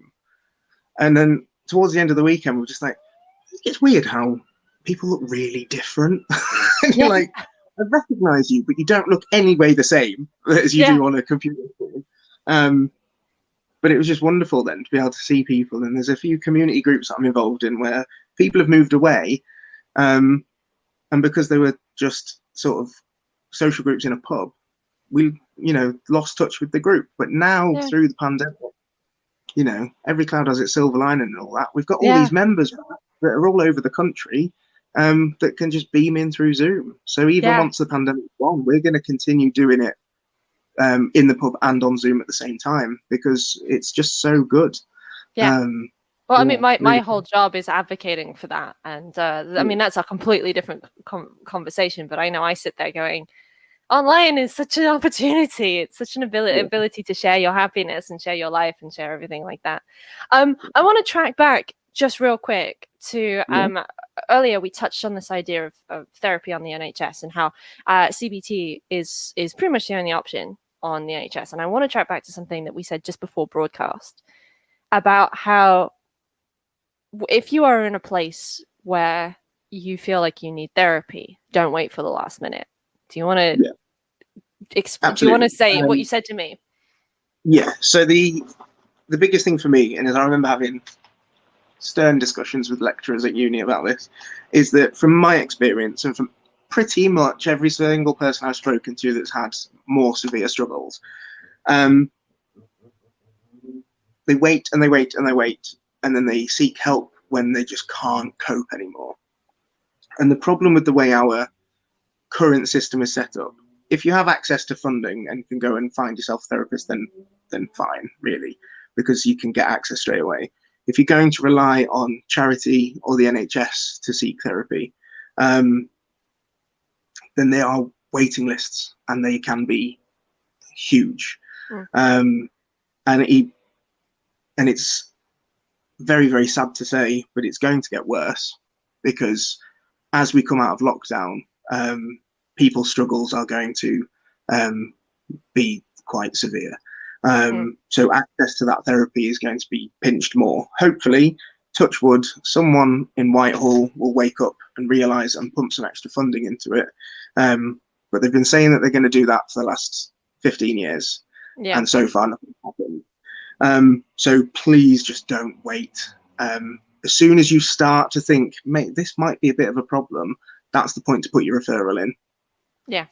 Speaker 2: And then towards the end of the weekend, we were just like, it's weird how people look really different. And you're like, I recognize you, but you don't look any way the same as you do on a computer screen. But it was just wonderful then to be able to see people. And there's a few community groups that I'm involved in where people have moved away. And because they were just sort of social groups in a pub, we, lost touch with the group. But now through the pandemic, every cloud has its silver lining and all that. We've got all these members that are all over the country that can just beam in through Zoom. So even once the pandemic's gone, we're going to continue doing it in the pub and on Zoom at the same time because it's just so good.
Speaker 1: Well, I mean, my whole job is advocating for that. And I mean, that's a completely different conversation. But I know I sit there going, online is such an opportunity. It's such an ability to share your happiness and share your life and share everything like that. I want to track back just real quick to earlier we touched on this idea of therapy on the NHS and how CBT is pretty much the only option on the NHS. And I want to track back to something that we said just before broadcast about how if you are in a place where you feel like you need therapy, don't wait for the last minute. Do you want to do you want to say what you said to me?
Speaker 2: Yeah. So the biggest thing for me, and as I remember having stern discussions with lecturers at uni about this, is that from my experience and from pretty much every single person I've spoken to that's had more severe struggles, they wait and they wait and they wait, and then they seek help when they just can't cope anymore. And the problem with the way our current system is set up, if you have access to funding and can go and find yourself a therapist, then fine, really, because you can get access straight away. If you're going to rely on charity or the NHS to seek therapy, then there are waiting lists, and they can be huge. And it's very, very sad to say, but it's going to get worse, because as we come out of lockdown, people's struggles are going to be quite severe. So access to that therapy is going to be pinched more. Hopefully, touch wood, someone in Whitehall will wake up and realise and pump some extra funding into it. But they've been saying that they're going to do that for the last 15 years. Yeah. And so far nothing's happened. So please just don't wait. As soon as you start to think, mate, this might be a bit of a problem, that's the point to put your referral in.
Speaker 1: Yeah.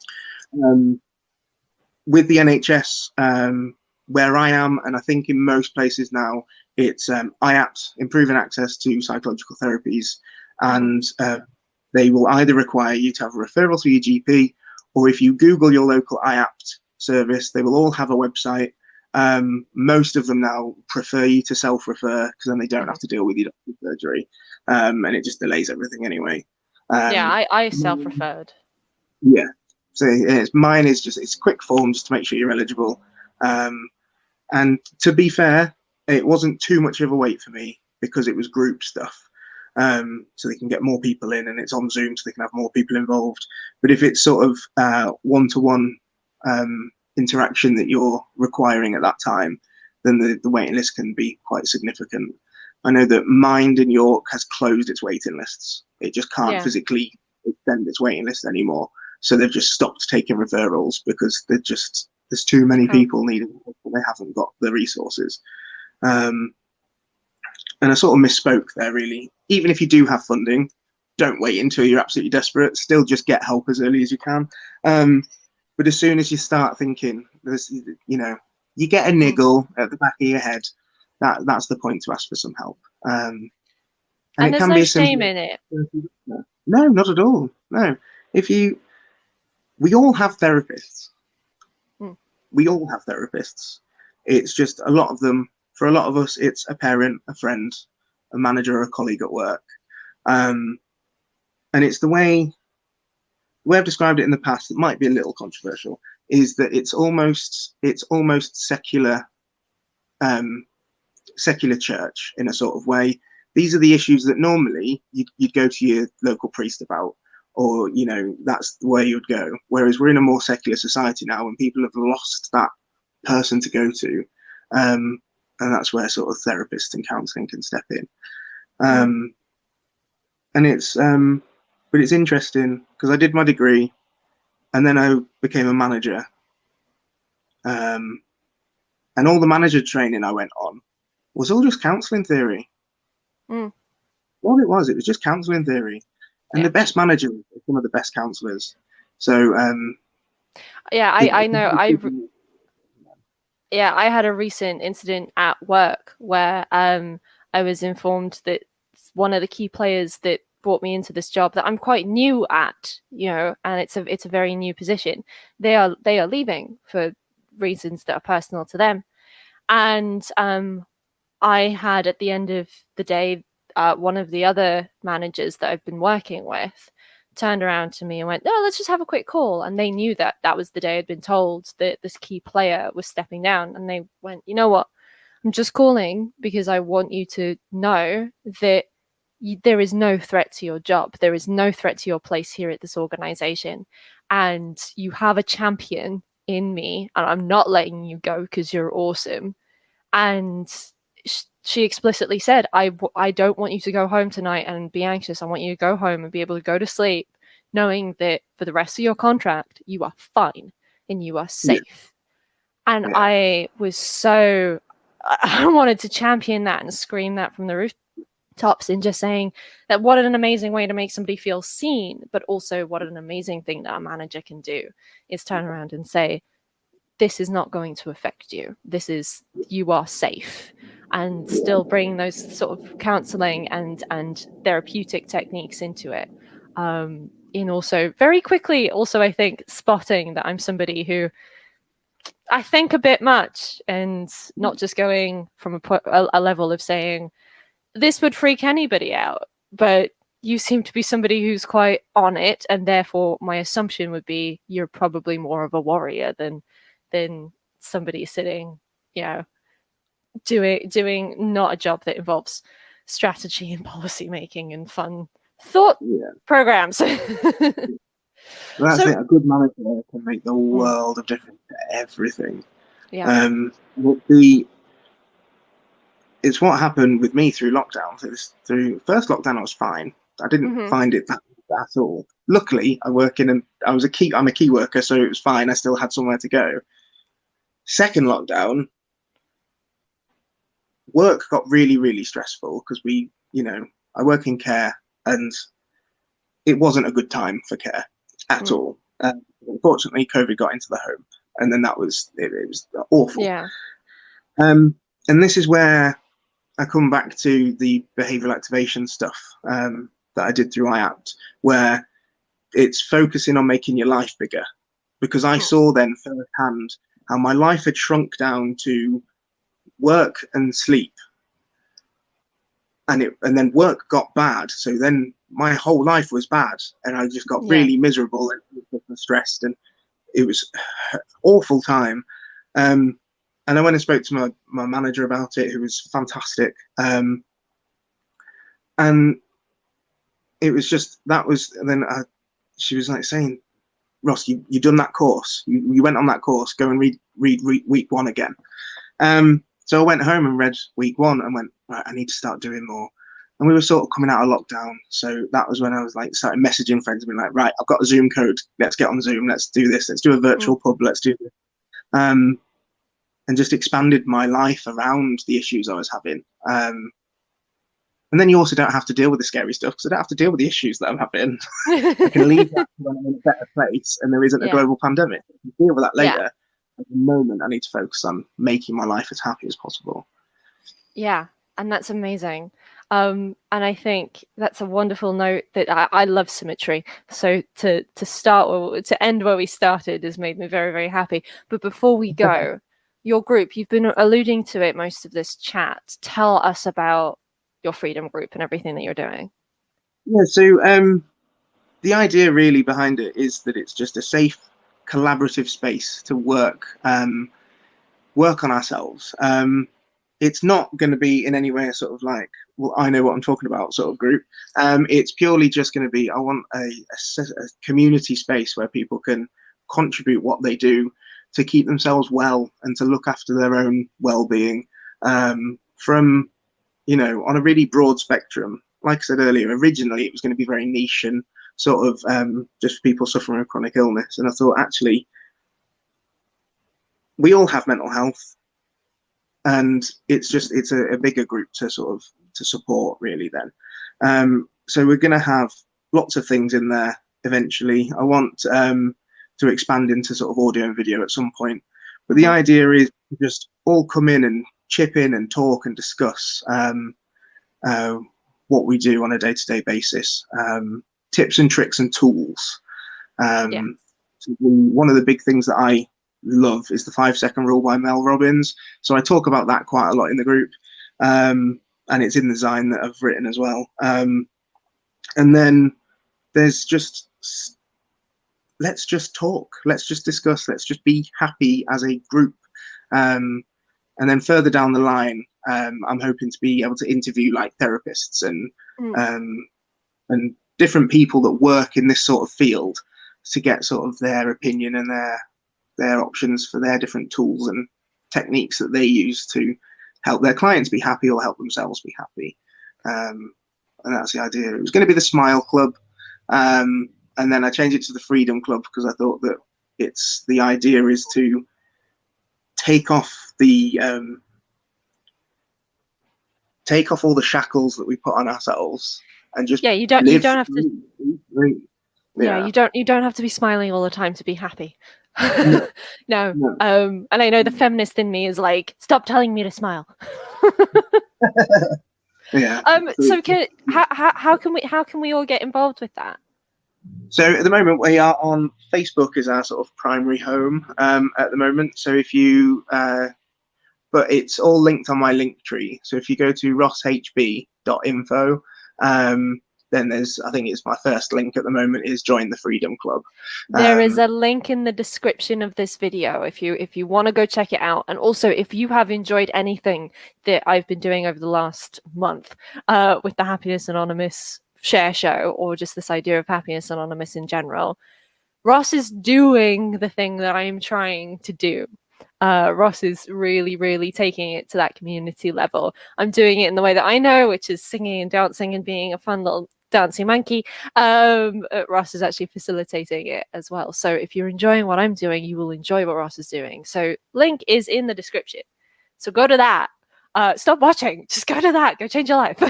Speaker 2: With the NHS, where I am, and I think in most places now, it's IAPT, improving access to psychological therapies, and they will either require you to have a referral through your GP, or if you Google your local IAPT service, they will all have a website. Most of them now prefer you to self-refer, because then they don't have to deal with your doctor's surgery, and it just delays everything anyway.
Speaker 1: I self-referred.
Speaker 2: Yeah, so mine is just, it's quick forms to make sure you're eligible. And to be fair, it wasn't too much of a wait for me, because it was group stuff. So they can get more people in, and it's on Zoom, so they can have more people involved. But if it's sort of one-to-one interaction that you're requiring at that time, then the waiting list can be quite significant. I know that Mind in York has closed its waiting lists. It just can't physically extend its waiting list anymore. So they've just stopped taking referrals, because there's too many people needing help, and they haven't got the resources. And I sort of misspoke there, really. Even if you do have funding, don't wait until you're absolutely desperate. Still just get help as early as you can. But as soon as you start thinking, you get a niggle at the back of your head, that's the point to ask for some help. And it
Speaker 1: there's
Speaker 2: can
Speaker 1: no
Speaker 2: be
Speaker 1: shame in it.
Speaker 2: No, not at all. No. We all have therapists. We all have therapists. It's just a lot of them, for a lot of us, it's a parent, a friend, a manager, or a colleague at work. And it's the way I've described it in the past, it might be a little controversial, is that it's almost secular church in a sort of way. These are the issues that normally you'd go to your local priest about, or that's where you'd go. Whereas we're in a more secular society now, and people have lost that person to go to, and that's where sort of therapists and counselling can step in. And it's but it's interesting, because I did my degree, and then I became a manager, and all the manager training I went on was all just counselling theory. All it was just counselling theory. And the best managers are some of the best counsellors. So
Speaker 1: I know. I had a recent incident at work where I was informed that one of the key players that brought me into this job that I'm quite new at, and it's a very new position. They are leaving for reasons that are personal to them, and I had, at the end of the day, one of the other managers that I've been working with turned around to me and went, "No, let's just have a quick call." And they knew that was the day I'd been told that this key player was stepping down. And they went, "You know what? I'm just calling because I want you to know that there is no threat to your job. There is no threat to your place here at this organization. And you have a champion in me, and I'm not letting you go because you're awesome." And she explicitly said, I don't want you to go home tonight and be anxious. I want you to go home and be able to go to sleep knowing that for the rest of your contract, you are fine and you are safe. And I was I wanted to champion that and scream that from the rooftops, and just saying that what an amazing way to make somebody feel seen, but also what an amazing thing that a manager can do is turn around and say, this is not going to affect you. You are safe. and still bringing those sort of counselling and therapeutic techniques into it. In also very quickly, also I think spotting that I'm somebody who I think a bit much, and not just going from a level of saying this would freak anybody out, but you seem to be somebody who's quite on it, and therefore my assumption would be you're probably more of a warrior than somebody sitting, you know, doing not a job that involves strategy and policy making and fun thought programs.
Speaker 2: That's it. A good manager can make the world of difference to everything.
Speaker 1: Yeah.
Speaker 2: It's what happened with me through lockdown. Through first lockdown, I was fine. I didn't find it that at all. Luckily, I'm a key worker, so it was fine. I still had somewhere to go. Second lockdown, work got really, really stressful because I work in care, and it wasn't a good time for care at all. Unfortunately, COVID got into the home, and then it was awful.
Speaker 1: Yeah.
Speaker 2: And this is where I come back to the behavioral activation stuff that I did through iApt, where it's focusing on making your life bigger, because I saw then firsthand how my life had shrunk down to work and sleep, and then work got bad, so then my whole life was bad, and I just got really miserable and stressed, and it was an awful time. And I went and spoke to my manager about it, who was fantastic. And it was just, she was like saying, Ross, you done that course. You went on that course. Go and read week 1 again. So I went home and read week 1 and went, right, I need to start doing more. And we were sort of coming out of lockdown. So that was when I was like, started messaging friends and being like, right, I've got a Zoom code. Let's get on Zoom. Let's do this. Let's do a virtual pub. Let's do this. And just expanded my life around the issues I was having. And then you also don't have to deal with the scary stuff, because I don't have to deal with the issues that I'm having. I can leave that when I'm in a better place and there isn't a global pandemic. I can deal with that later. At the moment, I need to focus on making my life as happy as possible. Yeah,
Speaker 1: and that's amazing. And I think that's a wonderful note that I love symmetry. So to end where we started has made me very, very happy. But before we go, your group, you've been alluding to it most of this chat. Tell us about your freedom group and everything that you're doing.
Speaker 2: Yeah, so the idea really behind it is that it's just a safe, collaborative space to work on ourselves. It's not going to be in any way a sort of like, well, I know what I'm talking about sort of group. It's purely just going to be, I want a community space where people can contribute what they do to keep themselves well and to look after their own well-being, from, on a really broad spectrum. Like I said earlier, originally it was going to be very niche and sort of just people suffering with chronic illness. And I thought, actually, we all have mental health, and it's a bigger group to support really then. So we're going to have lots of things in there eventually. I want to expand into sort of audio and video at some point, but the idea is to just all come in and chip in and talk and discuss what we do on a day-to-day basis, tips and tricks and tools. One of the big things that I love is the 5-second rule by Mel Robbins. So I talk about that quite a lot in the group, and it's in the design that I've written as well. And then there's just, let's just talk, let's just discuss, let's just be happy as a group. And then further down the line, I'm hoping to be able to interview like therapists and different people that work in this sort of field to get sort of their opinion and their options for their different tools and techniques that they use to help their clients be happy or help themselves be happy. And that's the idea. It was going to be the Smile Club, and then I changed it to the Freedom Club because I thought that the idea is to take off all the shackles that we put on ourselves and just
Speaker 1: you don't have to. Yeah, you don't have to be smiling all the time to be happy.
Speaker 2: No,
Speaker 1: No.
Speaker 2: no.
Speaker 1: And I know the feminist in me is like, stop telling me to smile.
Speaker 2: Yeah.
Speaker 1: So how can we all get involved with that?
Speaker 2: So at the moment we are on Facebook as our sort of primary home at the moment. So if you, but it's all linked on my link tree. So if you go to RossHB.info, then there's, I think it's my first link at the moment is join the Freedom Club.
Speaker 1: There is a link in the description of this video if you want to go check it out. And also, if you have enjoyed anything that I've been doing over the last month with the Happiness Anonymous share show, or just this idea of Happiness Anonymous in general, Ross is doing the thing that I'm trying to do. Ross is really, really taking it to that community level. I'm doing it in the way that I know, which is singing and dancing and being a fun little dancing monkey. Ross is actually facilitating it as well. So if you're enjoying what I'm doing, you will enjoy what Ross is doing. So link is in the description. So go to that. Stop watching. Just go to that. Go change your life.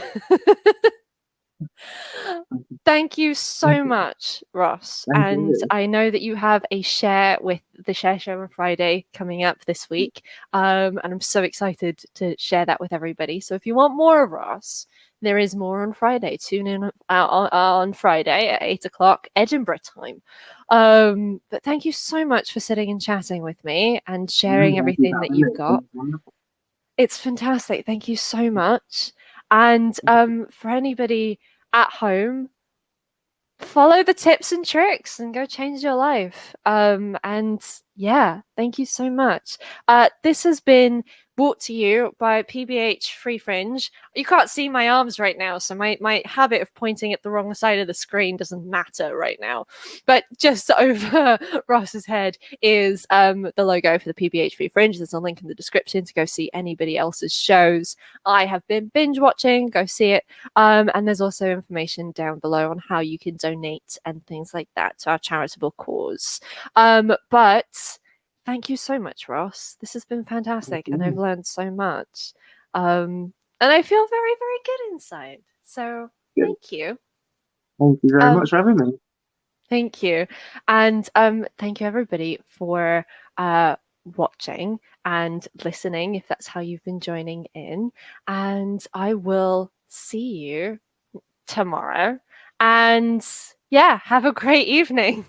Speaker 1: Thank you so much, Ross.
Speaker 2: Thank
Speaker 1: And
Speaker 2: you.
Speaker 1: I know that you have a share with the Share Show on Friday coming up this week. And I'm so excited to share that with everybody. So if you want more of Ross, there is more on Friday. Tune in on Friday at 8 o'clock Edinburgh time. But thank you so much for sitting and chatting with me and sharing everything that you've got. It's fantastic. Thank you so much. And for anybody at home, follow the tips and tricks and go change your life. And yeah, thank you so much. This has been brought to you by PBH Free Fringe. You can't see my arms right now, so my habit of pointing at the wrong side of the screen doesn't matter right now. But just over Ross's head is the logo for the PBH Free Fringe. There's a link in the description to go see anybody else's shows. I have been binge watching, go see it. And there's also information down below on how you can donate and things like that to our charitable cause. But thank you so much, Ross. This has been fantastic, and I've learned so much. And I feel very, very good inside. So thank you.
Speaker 2: Thank you very much for having me.
Speaker 1: Thank you. And thank you, everybody, for watching and listening, if that's how you've been joining in. And I will see you tomorrow. And yeah, have a great evening.